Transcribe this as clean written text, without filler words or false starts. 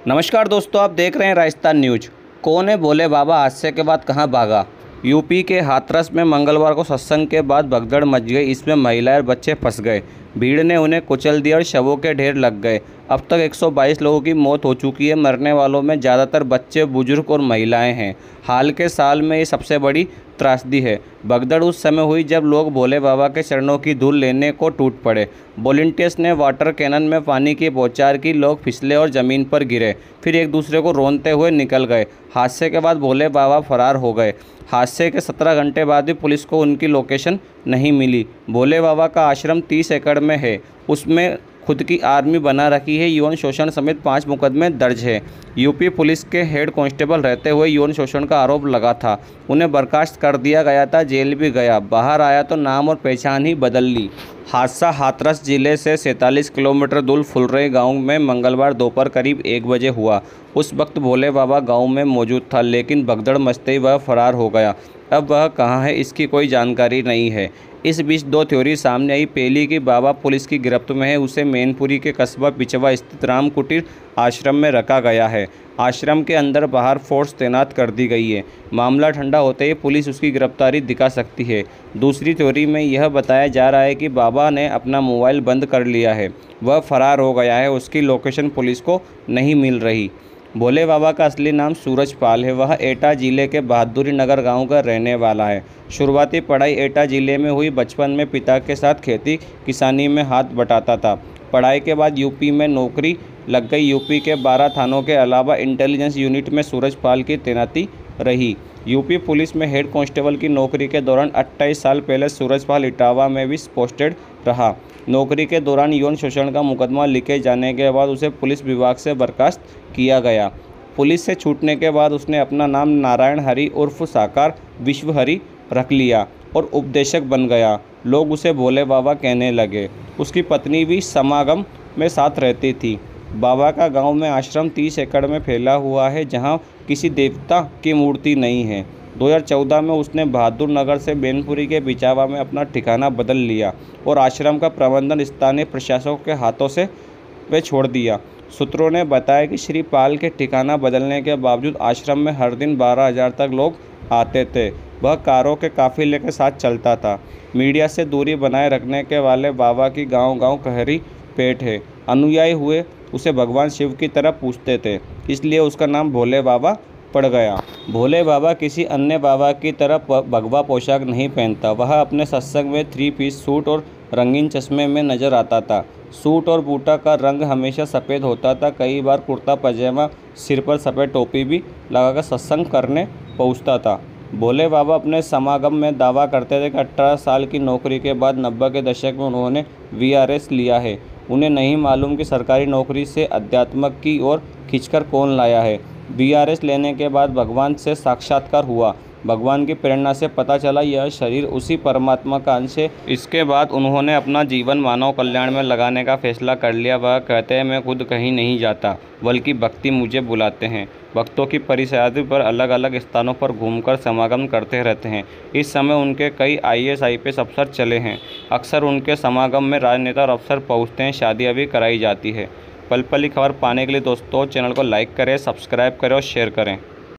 नमस्कार दोस्तों, आप देख रहे हैं राजस्थान न्यूज। कौन है भोले बाबा, हादसे के बाद कहां भागा। यूपी के हाथरस में मंगलवार को सत्संग के बाद भगदड़ मच गई। इसमें महिलाएं और बच्चे फंस गए। भीड़ ने उन्हें कुचल दिया और शवों के ढेर लग गए। अब तक 122 लोगों की मौत हो चुकी है। मरने वालों में ज़्यादातर बच्चे, बुजुर्ग और महिलाएं हैं। हाल के साल में ये सबसे बड़ी त्रासदी है। भगदड़ उस समय हुई जब लोग भोले बाबा के चरणों की धूल लेने को टूट पड़े। वॉलंटियर्स ने वाटर कैनन में पानी की बौछार की। लोग फिसले और ज़मीन पर गिरे, फिर एक दूसरे को रोनते हुए निकल गए। हादसे के बाद भोले बाबा फरार हो गए। हादसे के 17 घंटे बाद भी पुलिस को उनकी लोकेशन नहीं मिली। भोले बाबा का आश्रम 30 एकड़ में है। उसमें खुद की आर्मी बना रखी है। यौन शोषण समेत 5 मुकदमे दर्ज है। यूपी पुलिस के हेड कांस्टेबल रहते हुए यौन शोषण का आरोप लगा था। उन्हें बर्खास्त कर दिया गया था, जेल भी गया। बाहर आया तो नाम और पहचान ही बदल ली। हादसा हाथरस जिले से 47 किलोमीटर दूर फुलरई गांव में मंगलवार दोपहर करीब 1 बजे हुआ। उस वक्त भोले बाबा गांव में मौजूद था, लेकिन भगदड़ मचते ही वह फरार हो गया। अब वह कहां है, इसकी कोई जानकारी नहीं है। इस बीच 2 थ्योरी सामने आई। पहली कि बाबा पुलिस की गिरफ्त में है। उसे मैनपुरी के कस्बा पिछवा स्थित राम कुटीर आश्रम में रखा गया है। आश्रम के अंदर बाहर फोर्स तैनात कर दी गई है। मामला ठंडा होते ही पुलिस उसकी गिरफ्तारी दिखा सकती है। दूसरी थ्योरी में यह बताया जा रहा है कि बाबा ने अपना मोबाइल बंद कर लिया है, वह फरार हो गया है। उसकी लोकेशन पुलिस को नहीं मिल रही। भोले बाबा का असली नाम सूरज पाल है। वह एटा जिले के बहादुरी नगर गांव का रहने वाला है। शुरुआती पढ़ाई एटा जिले में हुई। बचपन में पिता के साथ खेती किसानी में हाथ बटाता था। पढ़ाई के बाद यूपी में नौकरी लग गई। यूपी के 12 थानों के अलावा इंटेलिजेंस यूनिट में सूरज पाल की तैनाती रही। यूपी पुलिस में हेड कांस्टेबल की नौकरी के दौरान 28 साल पहले सूरज पाल इटावा में भी पोस्टेड रहा। नौकरी के दौरान यौन शोषण का मुकदमा लिखे जाने के बाद उसे पुलिस विभाग से बर्खास्त किया गया। पुलिस से छूटने के बाद उसने अपना नाम नारायण हरि उर्फ साकार विश्व हरि रख लिया और उपदेशक बन गया। लोग उसे भोले बाबा कहने लगे। उसकी पत्नी भी समागम में साथ रहती थी। बाबा का गांव में आश्रम 30 एकड़ में फैला हुआ है, जहां किसी देवता की मूर्ति नहीं है। 2014 में उसने बहादुर नगर से मैनपुरी के बिचावा में अपना ठिकाना बदल लिया और आश्रम का प्रबंधन स्थानीय प्रशासकों के हाथों से वे छोड़ दिया। सूत्रों ने बताया कि श्री पाल के ठिकाना बदलने के बावजूद आश्रम में हर दिन 12,000 तक लोग आते थे। वह कारों के काफिले के साथ चलता था। मीडिया से दूरी बनाए रखने के वाले बाबा की गांव-गांव कहरी पेट है। अनुयायी हुए उसे भगवान शिव की तरह पूजते थे, इसलिए उसका नाम भोले बाबा पड़ गया। भोले बाबा किसी अन्य बाबा की तरह भगवा पोशाक नहीं पहनता। वह अपने सत्संग में 3 पीस सूट और रंगीन चश्मे में नजर आता था। सूट और बूटा का रंग हमेशा सफ़ेद होता था। कई बार कुर्ता पजामा, सिर पर सफ़ेद टोपी भी लगाकर सत्संग करने पहुंचता था। भोले बाबा अपने समागम में दावा करते थे कि 18 साल की नौकरी के बाद 90 के दशक में उन्होंने VRS लिया है। उन्हें नहीं मालूम कि सरकारी नौकरी से अध्यात्म की ओर खींचकर कौन लाया है। VRS लेने के बाद भगवान से साक्षात्कार हुआ। भगवान की प्रेरणा से पता चला यह शरीर उसी परमात्मा का अंश है। इसके बाद उन्होंने अपना जीवन मानव कल्याण में लगाने का फैसला कर लिया। वह कहते हैं, मैं खुद कहीं नहीं जाता, बल्कि भक्ति मुझे बुलाते हैं। भक्तों की परिषद पर अलग अलग स्थानों पर घूमकर समागम करते रहते हैं। इस समय उनके कई IAS IPS अफसर चले हैं। अक्सर उनके समागम में राजनेता और अफसर पहुँचते हैं। शादियाँ भी कराई जाती है। पल पल की खबर पाने के लिए दोस्तों चैनल को लाइक करें, सब्सक्राइब करें और शेयर करें।